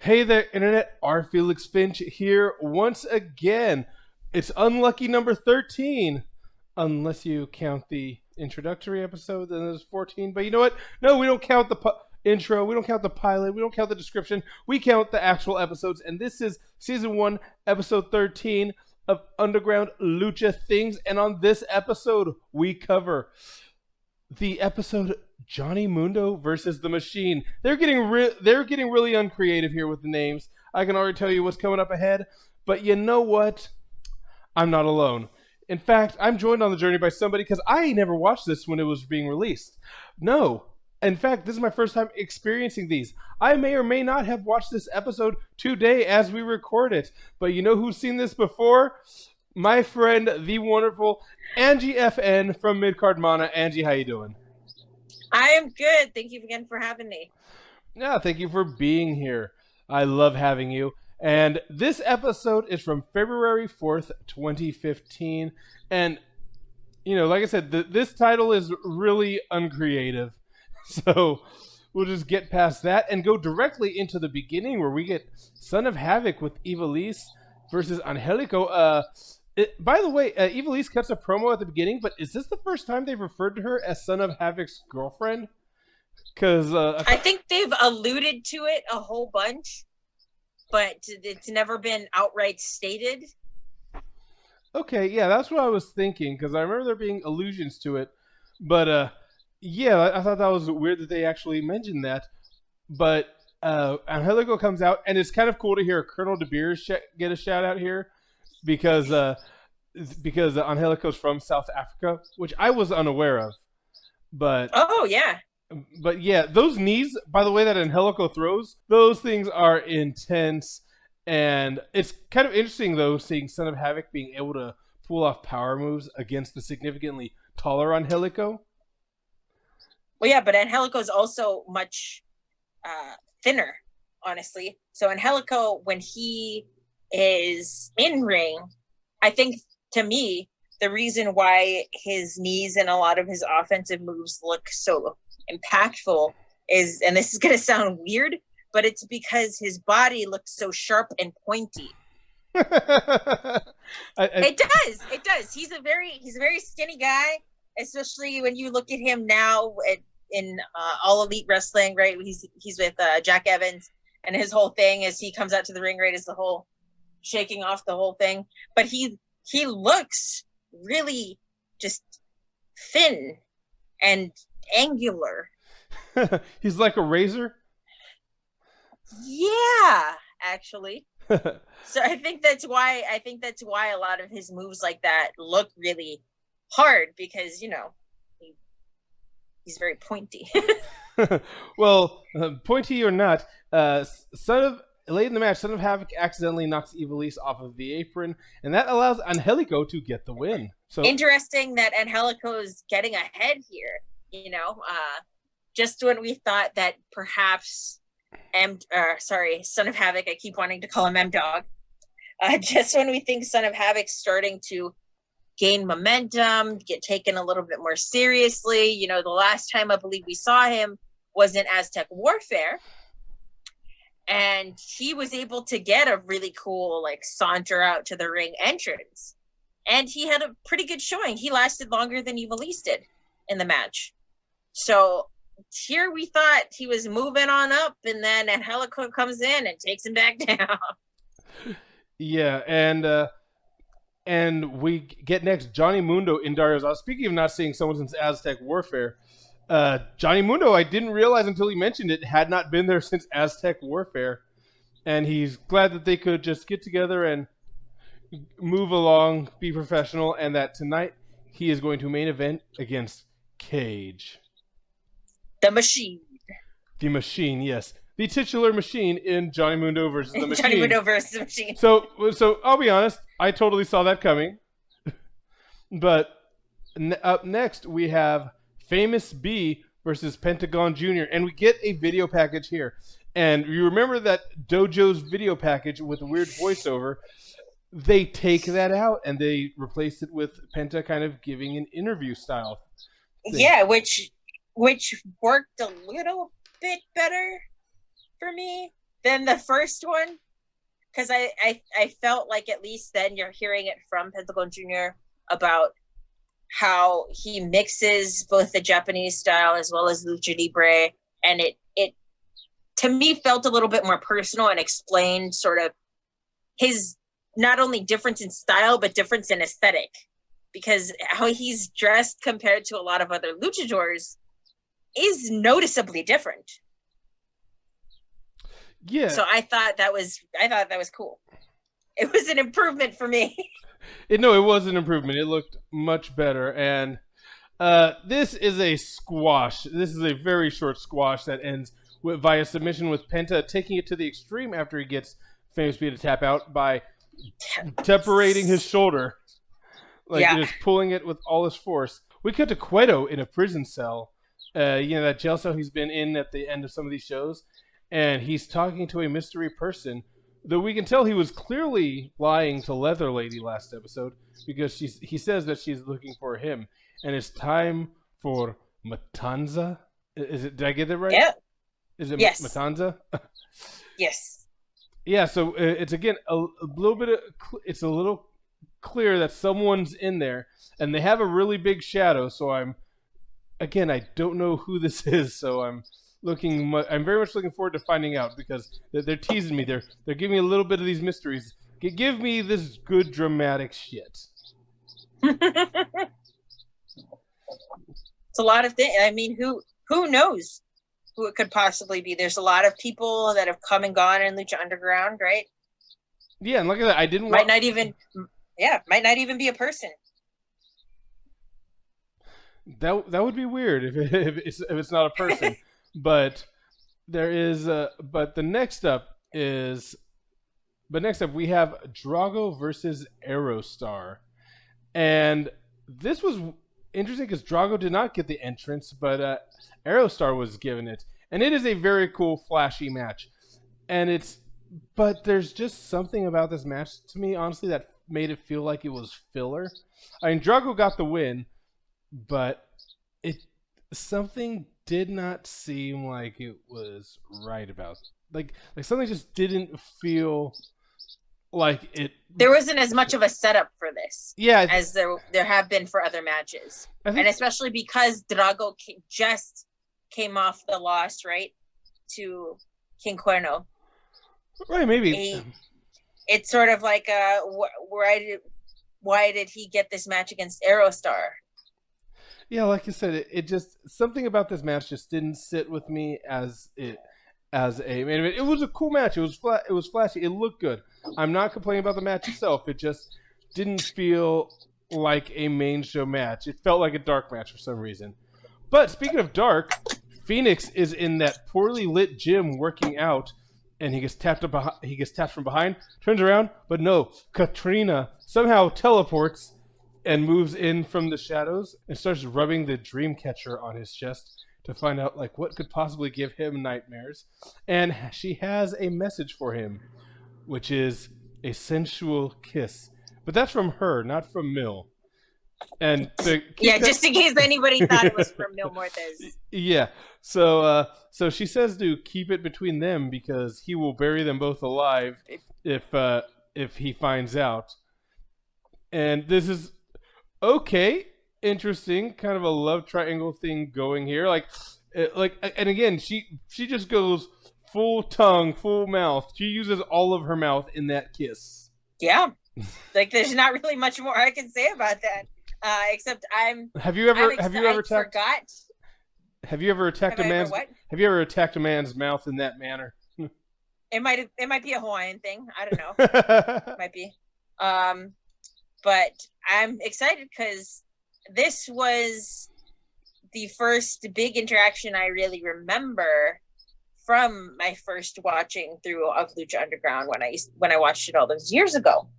Hey there, Internet. R. Felix Finch here once again. It's unlucky number 13, unless you count the introductory episode, then there's 14. But you know what? No, we don't count the intro, we don't count the pilot, we don't count the description, we count the actual episodes. And this is Season 1, Episode 13 of Underground Lucha Things. And on this episode, we cover the episode Johnny Mundo versus the Machine. They're getting really uncreative here with the names. I can already tell you what's coming up ahead, but you know what? I'm not alone. In fact, I'm joined on the journey by somebody because I never watched this when it was being released. No. In fact, this is my first time experiencing these. I may or may not have watched this episode today as we record it, but you know who's seen this before? My friend, the wonderful Angie FN from Midcard Mana. Angie, how you doing? I am good. Thank you again for having me. Yeah, thank you for being here. I love having you. And this episode is from February 4th, 2015. And, you know, like I said, this title is really uncreative. So we'll just get past that and go directly into the beginning where we get Son of Havoc with Ivelisse versus Angelico. By the way, Ivelisse cuts a promo at the beginning, but is this the first time they've referred to her as Son of Havoc's girlfriend? Because I think they've alluded to it a whole bunch, but it's never been outright stated. Okay, yeah, that's what I was thinking, because I remember there being allusions to it. But, yeah, I thought that was weird that they actually mentioned that. But Angelico comes out, and it's kind of cool to hear Colonel De Beers get a shout-out here. Because Angelico's from South Africa, which I was unaware of. But oh yeah. But yeah, those knees, by the way, that Angelico throws, those things are intense. And it's kind of interesting, though, seeing Son of Havoc being able to pull off power moves against the significantly taller Angelico. Well, yeah, but Angelico's also much thinner, honestly. So Angelico, when he is in ring, I think, to me, the reason why his knees and a lot of his offensive moves look so impactful is, and this is going to sound weird, but it's because his body looks so sharp and pointy. It does. He's a very skinny guy, especially when you look at him now in All Elite Wrestling, right? He's with Jack Evans, and his whole thing is he comes out to the ring, right, is the whole shaking off the whole thing, but he looks really just thin and angular. He's like a razor. Yeah, actually. So I think that's why a lot of his moves like that look really hard, because you know he's very pointy. Well, pointy or not, late in the match, Son of Havoc accidentally knocks Ivelisse off of the apron, and that allows Angelico to get the win. So interesting that Angelico's getting ahead here. You know, just when we thought that perhaps Son of Havoc, I keep wanting to call him M-Dog. Just when we think Son of Havoc's starting to gain momentum, get taken a little bit more seriously. You know, the last time I believe we saw him was in Aztec Warfare. And he was able to get a really cool, like, saunter out to the ring entrance. And he had a pretty good showing. He lasted longer than Ivelisse did in the match. So here we thought he was moving on up, and then Angelico comes in and takes him back down. Yeah, and we get next Johnny Mundo in Dario's House. Speaking of not seeing someone since Aztec Warfare, Johnny Mundo, I didn't realize until he mentioned it, had not been there since Aztec Warfare. And he's glad that they could just get together and move along, be professional, and that tonight he is going to main event against Cage. The Machine. The Machine, yes. The titular Machine in Johnny Mundo versus the Machine. Johnny Mundo versus the Machine. So I'll be honest, I totally saw that coming. But up next, we have Famous B versus Pentagon Jr. And we get a video package here. And you remember that Dojo's video package with a weird voiceover? They take that out and they replace it with Penta kind of giving an interview style thing. Yeah, which worked a little bit better for me. than the first one, because I felt like at least then you're hearing it from Pentagon Jr. about how he mixes both the Japanese style as well as lucha libre, and it to me felt a little bit more personal and explained sort of his not only difference in style but difference in aesthetic, because how he's dressed compared to a lot of other luchadors is noticeably different. Yeah. So I thought that was cool. It was an improvement for me. It was an improvement. It looked much better. And this is a squash. This is a very short squash that ends via submission, with Penta taking it to the extreme after he gets Famous B to tap out by separating his shoulder. Just pulling it with all his force. We cut to Cueto in a prison cell. That jail cell he's been in at the end of some of these shows. And he's talking to a mystery person, though we can tell he was clearly lying to Leather Lady last episode, because he says that she's looking for him, and it's time for Matanza. Did I get it right? Yeah. Is it yes. Matanza? Yes. Yeah. So it's again a little bit. It's a little clear that someone's in there, and they have a really big shadow. So I don't know who this is. So I'm very much looking forward to finding out, because they're teasing me. They're giving me a little bit of these mysteries. Give me this good dramatic shit. It's a lot of things. I mean, who knows who it could possibly be? There's a lot of people that have come and gone in Lucha Underground, right? Yeah, and look at that. I didn't might not even be a person. That would be weird if it's not a person. But there is next up we have Drago versus Aerostar. And this was interesting because Drago did not get the entrance, but Aerostar was given it. And it is a very cool, flashy match. But there's just something about this match to me, honestly, that made it feel like it was filler. I mean, Drago got the win, but something did not seem like it was right about like something just didn't feel like it. There wasn't as much of a setup for this, as there have been for other matches, and especially because Drago just came off the loss, right, to King Cuerno. Right, maybe it's sort of like why did he get this match against Aerostar? Yeah, like you said, it just something about this match just didn't sit with me as a main event. It was a cool match. It was flashy. It looked good. I'm not complaining about the match itself. It just didn't feel like a main show match. It felt like a dark match for some reason. But speaking of dark, Felix is in that poorly lit gym working out, and he gets tapped from behind. Turns around, but no, Katrina somehow teleports and moves in from the shadows and starts rubbing the dream catcher on his chest to find out what could possibly give him nightmares. And she has a message for him, which is a sensual kiss. But that's from her, not from Mil. And just in case anybody thought it was from Mil Muertes. Yeah. So she says to keep it between them because he will bury them both alive if he finds out. And this is okay, interesting, kind of a love triangle thing going here. And again, she just goes full tongue, full mouth. She uses all of her mouth in that kiss. Yeah, there's not really much more I can say about that, except Have you ever attacked a man's mouth in that manner? It might be a Hawaiian thing. I don't know. It might be. But I'm excited because this was the first big interaction I really remember from my first watching through of Lucha Underground when I watched it all those years ago.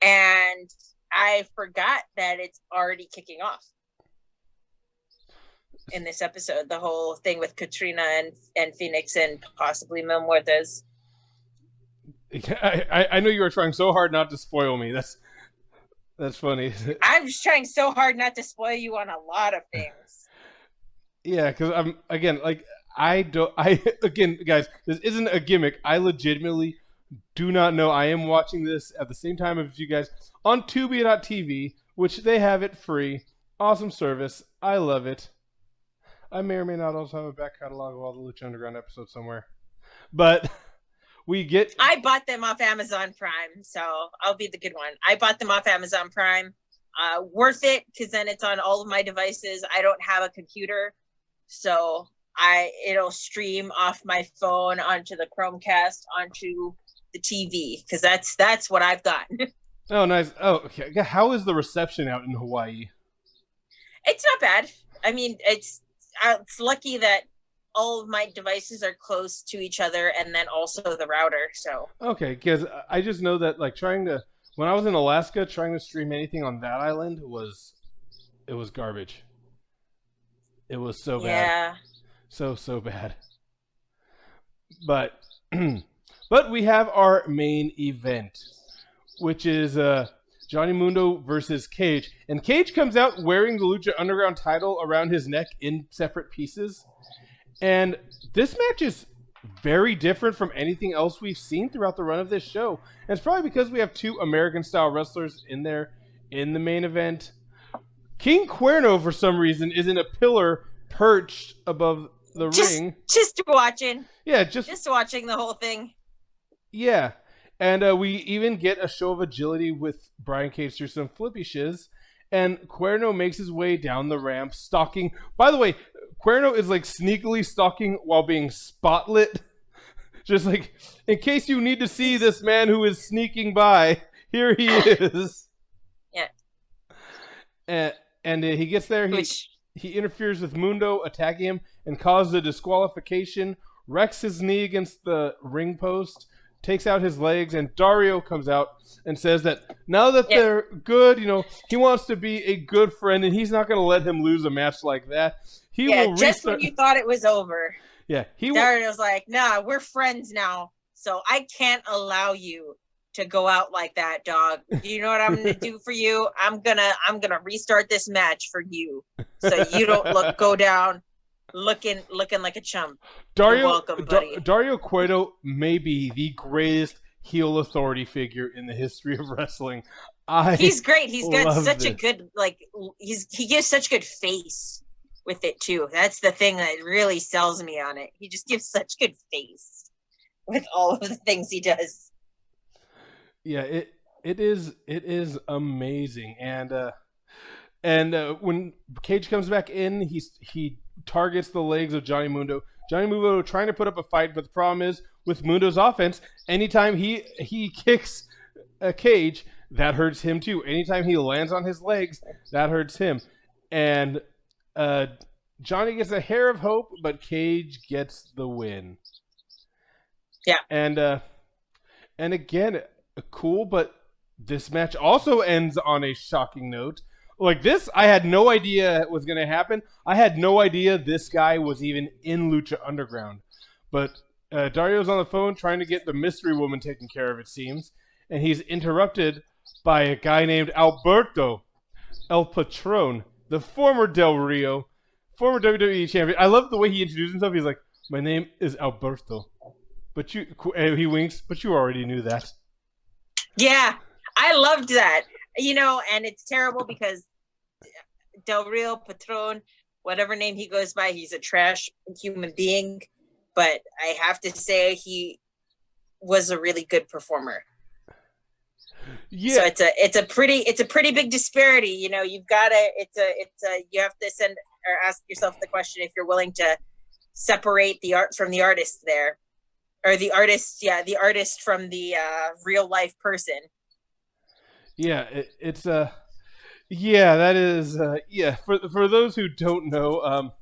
And I forgot that it's already kicking off in this episode. The whole thing with Katrina and Phoenix and possibly Mil Muertes. I know you were trying so hard not to spoil me. That's funny. I'm just trying so hard not to spoil you on a lot of things. Yeah, because I don't. I again, guys, this isn't a gimmick. I legitimately do not know. I am watching this at the same time as you guys on Tubi.tv, which they have it free. Awesome service. I love it. I may or may not also have a back catalog of all the Lucha Underground episodes somewhere. But we get... I bought them off Amazon Prime, so I'll be the good one. I bought them off Amazon Prime. Worth it, because then it's on all of my devices. I don't have a computer, so it'll stream off my phone onto the Chromecast, onto the TV, because that's what I've got. Oh, nice. Oh, okay. How is the reception out in Hawaii? It's not bad. I mean, it's lucky that all of my devices are close to each other, and then also the router. So okay, because I just know that like when I was in Alaska, trying to stream anything on that island was garbage. It was so bad. Yeah. So bad. But but we have our main event, which is Johnny Mundo versus Cage. And Cage comes out wearing the Lucha Underground title around his neck in separate pieces. And this match is very different from anything else we've seen throughout the run of this show. And it's probably because we have two American-style wrestlers in there in the main event. King Cuerno, for some reason, is in a pillar perched above the ring. Just watching. Yeah, just watching the whole thing. Yeah. And we even get a show of agility with Brian Cage through some flippy shiz. And Cuerno makes his way down the ramp, stalking. By the way, Cuerno is like sneakily stalking while being spotlit. Just like, in case you need to see this man who is sneaking by, here he is. Yeah. And he gets there. He interferes with Mundo, attacking him, and causes a disqualification. Wrecks his knee against the ring post. Takes out his legs, and Dario comes out and says that now that they're good, he wants to be a good friend, and he's not going to let him lose a match like that. He will just when you thought it was over. Yeah, Dario's like, nah, we're friends now, so I can't allow you to go out like that, dog. You know what I'm going to do for you? I'm gonna restart this match for you, so you don't go down looking like a chump. You're welcome, buddy. Dario Cueto may be the greatest heel authority figure in the history of wrestling. He's great. He's got such a good he gives such good face with it too. That's the thing that really sells me on it. He just gives such good face with all of the things he does. Yeah, it is amazing. And when Cage comes back in, he targets the legs of Johnny Mundo. Johnny Mundo trying to put up a fight, but the problem is with Mundo's offense, anytime he kicks a Cage, that hurts him too. Anytime he lands on his legs, that hurts him. And Johnny gets a hair of hope, but Cage gets the win. Yeah. And again, cool, but this match also ends on a shocking note. Like this, I had no idea was going to happen. I had no idea this guy was even in Lucha Underground. But Dario's on the phone trying to get the mystery woman taken care of, it seems. And he's interrupted by a guy named Alberto El Patron, the former Del Rio, former WWE champion. I love the way he introduced himself. He's like, my name is Alberto. But he winks, but you already knew that. Yeah, I loved that. And it's terrible because Del Rio Patron, whatever name he goes by, he's a trash human being. But I have to say he was a really good performer. Yeah. So it's a pretty big disparity. You've got to you have to send or ask yourself the question if you're willing to separate the art from the artist there, or the artist from the real life person. Yeah, that is for those who don't know,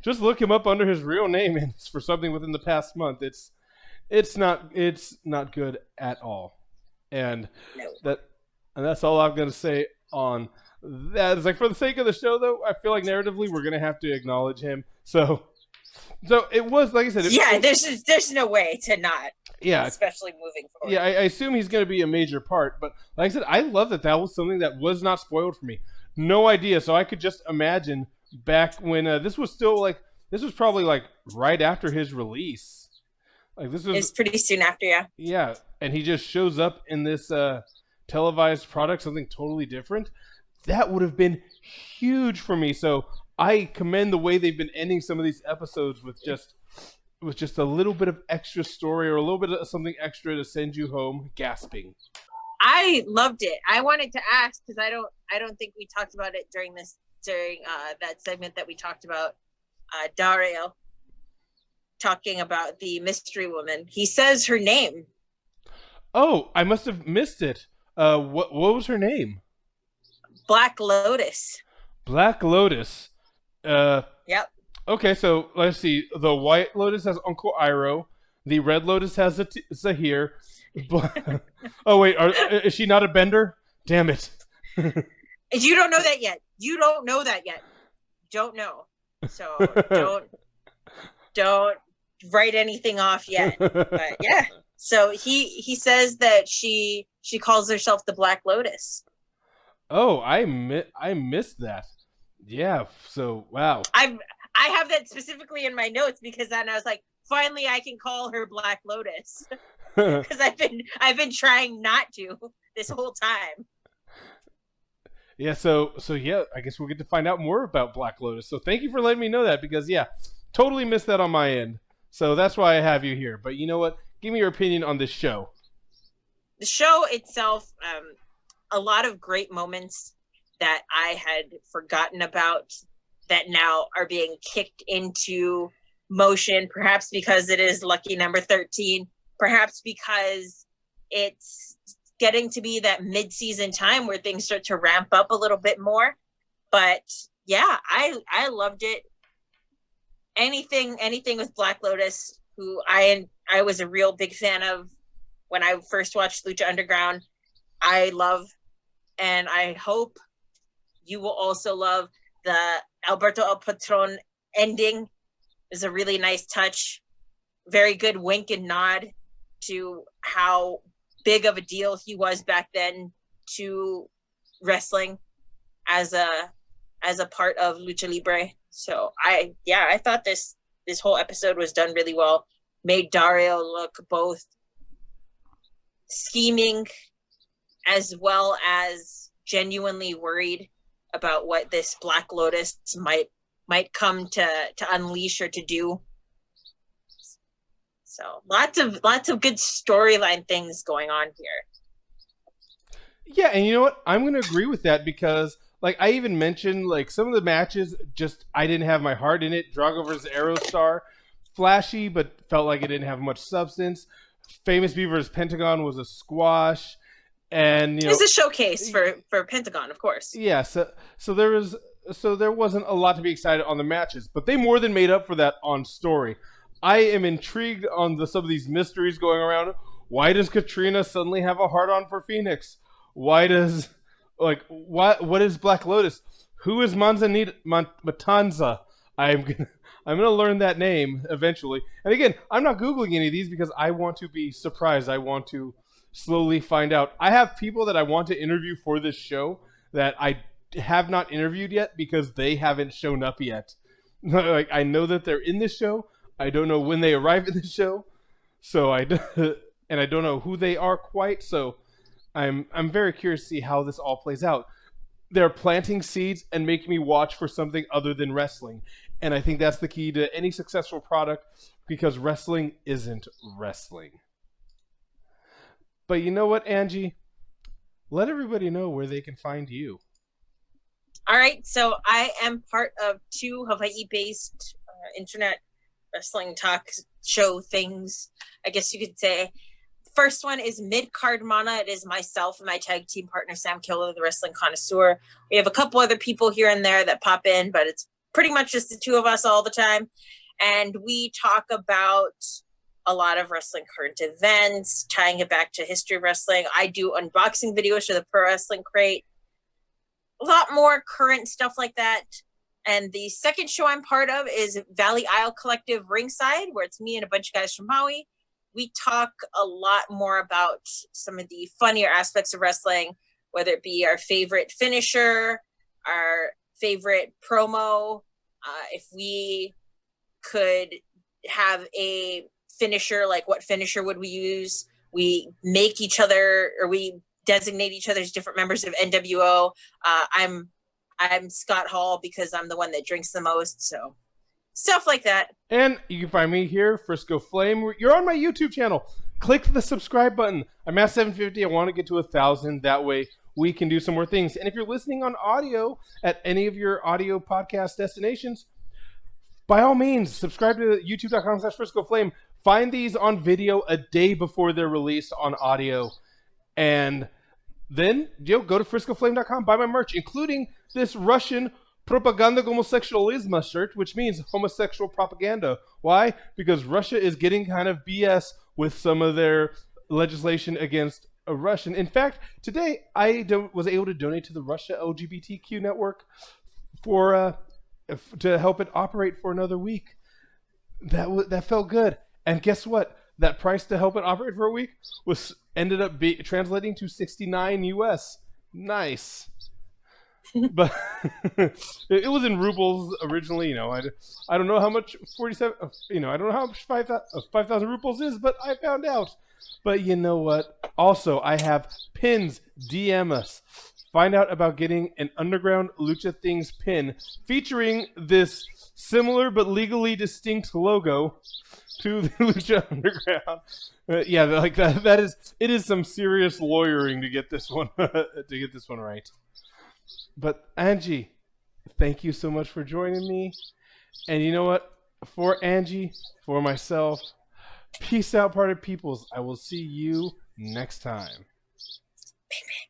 just look him up under his real name, and it's for something within the past month. It's not good at all. And that's all I'm going to say on that. It's like, for the sake of the show, though, I feel like narratively we're going to have to acknowledge him. So it was, like I said. There's no way to not. Yeah. Especially moving forward. Yeah, I assume he's going to be a major part. But like I said, I love that was something that was not spoiled for me. No idea. So I could just imagine back when this was still like this was probably like right after his release. Like this was It's pretty soon after, yeah. yeah, and he just shows up in this televised product, something totally different. That would have been huge for me. So I commend the way they've been ending some of these episodes with just a little bit of extra story or a little bit of something extra to send you home gasping. I loved it. I wanted to ask because I don't think we talked about it during that segment that we talked about Dario talking about the mystery woman. He says her name. Oh, I must have missed it. What was her name? Black Lotus. Black Lotus. Yep. Okay, so let's see. The White Lotus has Uncle Iroh. The Red Lotus has Zahir. Oh wait, is she not a bender? Damn it! You don't know that yet. You don't know that yet. Don't know. So don't write anything off yet. But yeah. So he says that she calls herself the Black Lotus. Oh, I missed that. Yeah. So wow. I have that specifically in my notes because then I was like, finally I can call her Black Lotus because I've been trying not to this whole time. Yeah. So yeah, I guess we'll get to find out more about Black Lotus. So thank you for letting me know that because yeah, totally missed that on my end. So that's why I have you here. But you know what? Give me your opinion on this show. The show itself, a lot of great moments that I had forgotten about that now are being kicked into motion, perhaps because it is lucky number 13, perhaps because it's getting to be that mid-season time where things start to ramp up a little bit more. But yeah, I loved it. Anything with Black Lotus, who I was a real big fan of when I first watched Lucha Underground, I love, and I hope you will also love the Alberto El Patron ending. Is a really nice touch. Very good wink and nod to how big of a deal he was back then to wrestling as a part of Lucha Libre. So I thought this whole episode was done really well. Made Dario look both scheming as well as genuinely worried about what this Black Lotus might come to unleash or to do. So lots of good storyline things going on here. Yeah, and you know what? I'm going to agree with that because, like, I even mentioned, like, some of the matches just I didn't have my heart in it. Drago versus Aerostar, flashy, but felt like it didn't have much substance. Famous B versus Pentagon was a squash, and it was a showcase for Pentagon, of course. Yeah, so there wasn't a lot to be excited on the matches, but they more than made up for that on story. I am intrigued on some of these mysteries going around. Why does Katrina suddenly have a heart-on for Phoenix? Why does what is Black Lotus? Who is Matanza? I'm gonna learn that name eventually. And again, I'm not Googling any of these because I want to be surprised. I want to slowly find out. I have people that I want to interview for this show that I have not interviewed yet because they haven't shown up yet. Like, I know that they're in this show. I don't know when they arrive in the show. So I don't know who they are quite. So I'm very curious to see how this all plays out. They're planting seeds and making me watch for something other than wrestling. And I think that's the key to any successful product because wrestling isn't wrestling. But you know what, Angie? Let everybody know where they can find you. All right. So I am part of two Hawaii-based internet wrestling talk show things, I guess you could say. First one is Mid-Card Mana. It is myself and my tag team partner, Sam Killer, the wrestling connoisseur. We have a couple other people here and there that pop in, but it's pretty much just the two of us all the time. And we talk about a lot of wrestling current events, tying it back to history of wrestling. I do unboxing videos for the Pro Wrestling Crate. A lot more current stuff like that. And the second show I'm part of is Valley Isle Collective Ringside, where it's me and a bunch of guys from Maui. We talk a lot more about some of the funnier aspects of wrestling, whether it be our favorite finisher, our favorite promo. If we could have a finisher. Like, what finisher would we use? We make each other, or we designate each other as different members of NWO. I'm Scott Hall because I'm the one that drinks the most. So stuff like that. And you can find me here, Frisco Flame. You're on my YouTube channel. Click the subscribe button. I'm at 750. I want to get to 1,000. That way we can do some more things. And if you're listening on audio at any of your audio podcast destinations, by all means, subscribe to youtube.com/Frisco Flame. Find these on video a day before they're released on audio. And then go to friscoflame.com, buy my merch, including this Russian Propaganda Homosexualismo shirt, which means homosexual propaganda. Why? Because Russia is getting kind of BS with some of their legislation against a Russian. In fact, today I was able to donate to the Russia LGBTQ network for to help it operate for another week. That felt good. And guess what? That price to help it operate for a week ended up translating to $69 US. Nice. But it was in rubles originally. I don't know how much 47. I don't know how much 5,000 rubles is, but I found out. But you know what? Also, I have pins. DM us. Find out about getting an Underground Lucha Things pin featuring this similar but legally distinct logo to the Lucha Underground. Yeah, like that is, it is some serious lawyering to get this one right. But Angie, thank you so much for joining me. And you know what? For Angie, for myself, peace out, party peoples. I will see you next time. Bang, bang.